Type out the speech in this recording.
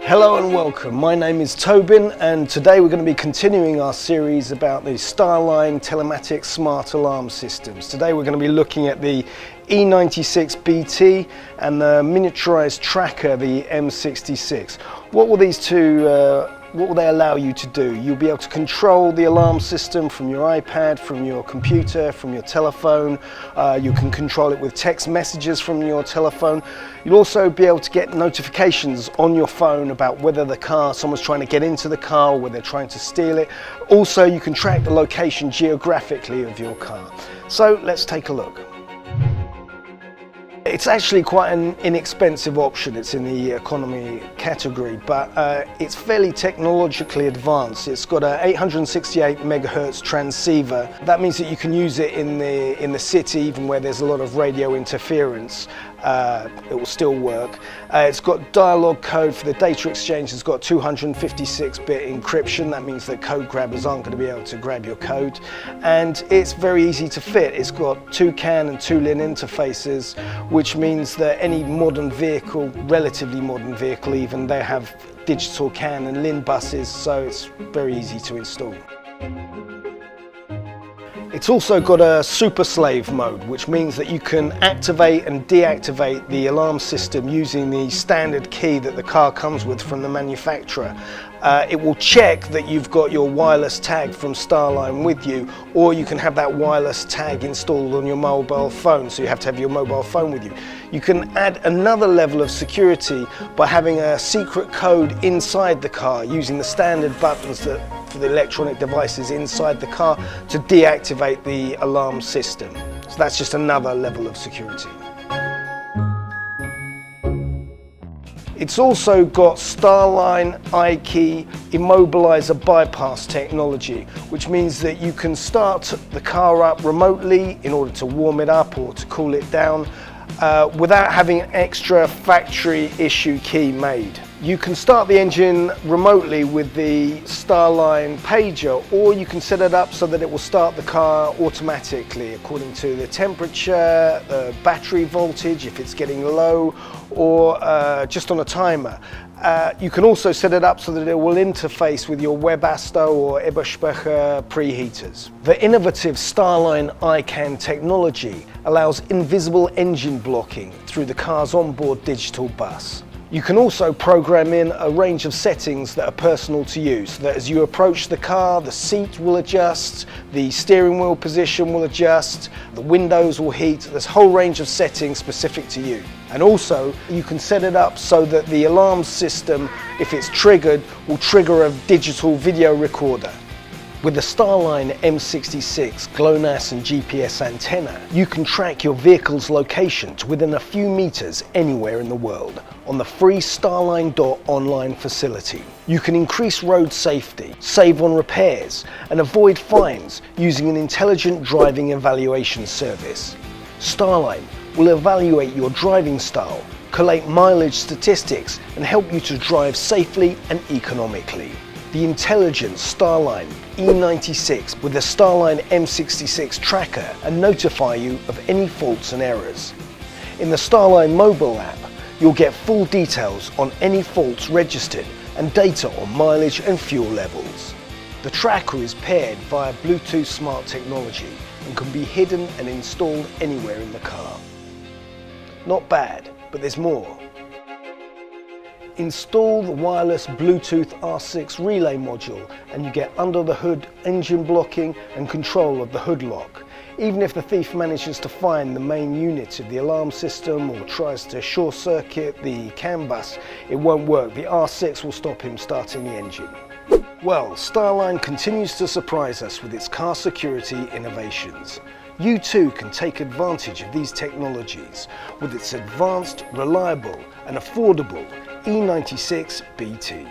Hello and welcome, my name is Tobin and today we're going to be continuing our series about the StarLine Telematics smart alarm systems. Today we're going to be looking at the E96 BT and the miniaturized tracker, the M66. What will these two what will they allow you to do? You'll be able to control the alarm system from your iPad, from your computer, from your telephone. You can control it with text messages from your telephone. You'll also be able to get notifications on your phone about whether someone's trying to get into the car or whether they're trying to steal it. Also, you can track the location geographically of your car. So let's take a look. It's actually quite an inexpensive option. It's in the economy category, but it's fairly technologically advanced. It's got a 868 megahertz transceiver. That means that you can use it in the city, even where there's a lot of radio interference. It will still work. It's got dialogue code for the data exchange. It's got 256-bit encryption. That means that code grabbers aren't going to be able to grab your code. And it's very easy to fit. It's got two CAN and two LIN interfaces, which means that any modern vehicle, relatively modern vehicle even, they have digital CAN and LIN buses, so it's very easy to install. It's also got a super slave mode, which means that you can activate and deactivate the alarm system using the standard key that the car comes with from the manufacturer. It will check that you've got your wireless tag from StarLine with you, or you can have that wireless tag installed on your mobile phone, so you have to have your mobile phone with you. You can add another level of security by having a secret code inside the car using the standard buttons for the electronic devices inside the car to deactivate the alarm system. So that's just another level of security. It's also got StarLine iKey immobilizer bypass technology, which means that you can start the car up remotely in order to warm it up or to cool it down without having an extra factory issue key made. You can start the engine remotely with the StarLine pager, or you can set it up so that it will start the car automatically according to the temperature, the battery voltage if it's getting low, or just on a timer. You can also set it up so that it will interface with your Webasto or Eberspächer preheaters. The innovative StarLine iCAN technology allows invisible engine blocking through the car's onboard digital bus. You can also program in a range of settings that are personal to you, so that as you approach the car, the seat will adjust, the steering wheel position will adjust, the windows will heat. There's a whole range of settings specific to you. And also, you can set it up so that the alarm system, if it's triggered, will trigger a digital video recorder. With the StarLine M66 GLONASS and GPS antenna, you can track your vehicle's location to within a few meters anywhere in the world on the free StarLine.online facility. You can increase road safety, save on repairs, and avoid fines using an intelligent driving evaluation service. StarLine will evaluate your driving style, collate mileage statistics, and help you to drive safely and economically. The intelligent StarLine E96 with the StarLine M66 tracker and notify you of any faults and errors. In the StarLine mobile app, you'll get full details on any faults registered and data on mileage and fuel levels. The tracker is paired via Bluetooth smart technology and can be hidden and installed anywhere in the car. Not bad, but there's more. Install the wireless Bluetooth R6 relay module and you get under the hood engine blocking and control of the hood lock. Even if the thief manages to find the main unit of the alarm system or tries to short circuit the CAN bus, it won't work. The R6 will stop him starting the engine. Well, StarLine continues to surprise us with its car security innovations. You too can take advantage of these technologies with its advanced, reliable and affordable E96 BT.